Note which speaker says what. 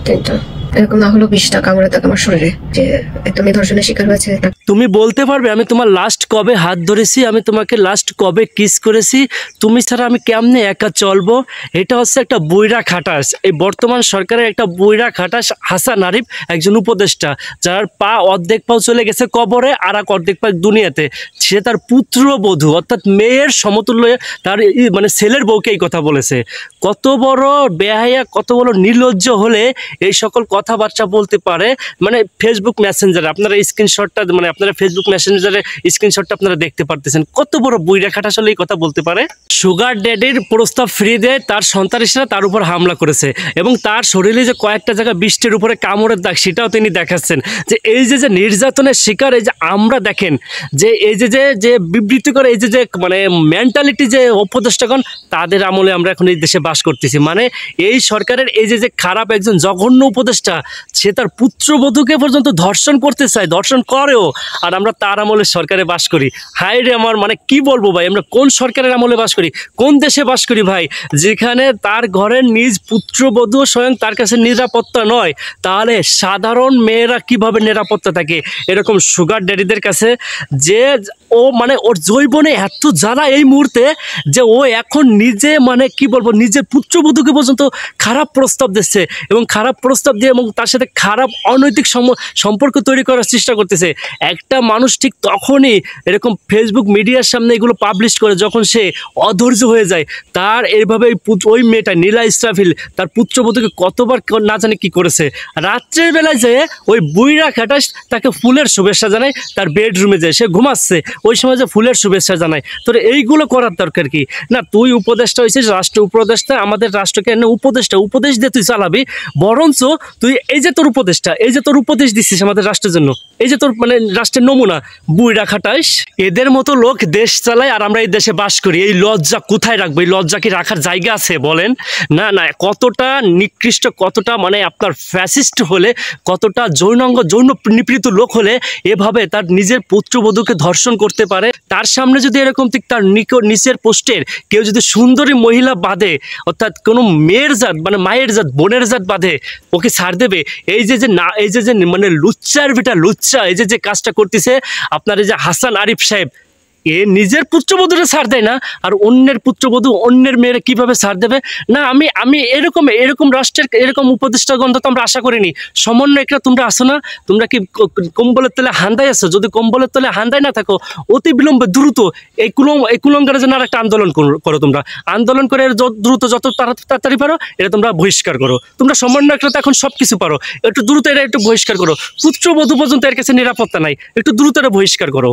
Speaker 1: কিন্তু এরকম না হলো 20টা কামড়ে থাকে আমার শরীরে, যে একদম ধর্ষণের শিকার হয়েছে।
Speaker 2: তুমি বলতে পারবে আমি তোমার লাস্ট কবে হাত ধরেছি, আমি তোমাকে লাস্ট কবে কিস করেছি? তুমি ছাড়া আমি কেমনে একা চলবো? এটা হচ্ছে একটা বুইড়া খাটাস, এই বর্তমান সরকারের একটা বুইড়া খাটাস হাসান আরিফ, একজন উপদেষ্টা, যার পা অর্ধেক পাও চলে গেছে কবরে আর এক অর্ধেক পা দুনিয়াতে। সে তার পুত্রবধূ অর্থাৎ মেয়ের সমতুল্য তার মানে ছেলের বউকে এই কথা বলেছে। কত বড় বেহায়া, কত বড় নির্লজ্জ হলে এই সকল কথাবার্তা বলতে পারে? মানে ফেসবুক মেসেঞ্জারে আপনারা স্ক্রিনশটটা, মানে আপনারা ফেসবুক মেসেঞ্জারে স্ক্রিনশটটা আপনারা দেখতে পারতেছেন, কত বড় বুইড়া খাট আসলে এই কথা বলতে পারে। সুগার ড্যাডির প্রস্তাব ফ্রি দেয় তার সন্তানেরা তার উপর হামলা করেছে, এবং তার শরীরে যে কয়েকটা জায়গা 20টির উপরে কামড়ের দাগ সেটাও তিনি দেখাচ্ছেন। যে এই যে নির্যাতনের শিকার, এই যে আমরা দেখেন যে এই যে বিবৃতি করে এই যে মানে মেন্টালিটি যে উপদেষ্টাগণ, তাদের আমলে আমরা এখন এই দেশে বাস করতেছি। মানে এই সরকারের এই যে খারাপ একজন জঘন্য উপদেষ্টা, সে তার পুত্রবধূকে পর্যন্ত ধর্ষণ করতে চায়, ধর্ষণ করেও, আর আমরা তার আমলে সরকারে বাস করি। হায় রে আমার, মানে কি বলবো ভাই, আমরা কোন সরকারের আমলে বাস করি, কোন দেশে বাস করি ভাই, যেখানে তার ঘরের নিজ পুত্রবধূ স্বয়ং তার কাছে নিরাপত্তা নয়, তাহলে সাধারণ মেয়েরা কিভাবে নিরাপত্তা থাকে এরকম সুগার ড্যাডিদের কাছে? যে ও মানে ওর জৈবনে এত জ্বালা এই মুহূর্তে যে ও এখন নিজে মানে কি বলবো, নিজের পুত্রবধূকে পর্যন্ত খারাপ প্রস্তাব দিচ্ছে, এবং খারাপ প্রস্তাব দিয়ে এবং তার সাথে খারাপ অনৈতিক সম্পর্ক তৈরি করার চেষ্টা করতেছে। একটা মানুষ ঠিক তখনই এরকম ফেসবুক মিডিয়ার সামনে এগুলো পাবলিশ করে যখন সে অধৈর্য হয়ে যায়। তার এইভাবে ওই মেয়েটা নীলা ইসরাফিল তার পুত্রবধূকে কতবার না জানি কি করেছে। রাত্রের বেলায় যে ওই বুইড়া খাটাস তাকে ফুলের শুভেচ্ছা জানায়, তার বেডরুমে যায়, সে ঘুমাচ্ছে, ওই সময় যে ফুলের শুভেচ্ছা জানায়। তোর এইগুলো করার দরকার কি? না, তুই উপদেষ্টা হয়েছিস, রাষ্ট্র উপদেষ্টা, আমাদের রাষ্ট্রকে এনে উপদেশ দিয়ে তুই চালাবি, বরঞ্চ তুই এই যে তোর উপদেষ্টা, এই যে তোর উপদেশ দিচ্ছিস আমাদের রাষ্ট্রের জন্য, এই যে তোর মানে রাষ্ট্রের নমুনা, বুইড়া খাটাস। এদের মতো লোক দেশ চালায় আর আমরা এই দেশে বাস করি। এই লজ্জা কোথায় রাখবো? এই লজ্জা কি রাখার জায়গা আছে বলেন? না না, কতটা নিকৃষ্ট, কতটা মানে আপনার ফ্যাসিস্ট হলে, কতটা যৌন নিপীড়িত লোক হলে এভাবে তার নিজের পুত্রবধূকে ধর্ষণ করতে পারে? তার সামনে যদি এরকম ঠিক তার নিচের পোস্টের কেউ যদি সুন্দরী মহিলা বাঁধে, অর্থাৎ কোনো মেয়ের জাত মানে মায়ের জাত বোনের জাত বাঁধে, ওকে ছাড় দেবে? এই যে না, এই যে মানে লুচ্চার বেটা লুচ্চা, এই যে কাজটা করতেছে আপনার এই যে হাসান আরিফ সাহেব, এ নিজের পুত্রবধূরা ছাড় দেয় না, আর অন্যের পুত্রবধূ অন্যের মেয়েরা কিভাবে ছাড় দেবে? না, আমি এরকম রাষ্ট্রের এরকম উপদেষ্টাগণ তো আমরা আশা করিনি। সমন্বয়করা তোমরা আসো না? তোমরা কি কম্বলের তলে হান্দায় আছো? যদি কম্বলের তলে হান্দায় না থাকো, অতি বিলম্বে দ্রুত এই কুলঙ্গারের জন্য আর একটা আন্দোলন করো। তোমরা আন্দোলন করে দ্রুত, যত তাড়াতাড়ি পারো এটা তোমরা বহিষ্কার করো। তোমরা সমন্বয়করা তো এখন সব কিছু পারো, একটু দ্রুত এটা একটু বহিষ্কার করো। পুত্রবধূ পর্যন্ত এর কাছে নিরাপত্তা নাই, একটু দ্রুত এটা বহিষ্কার করো।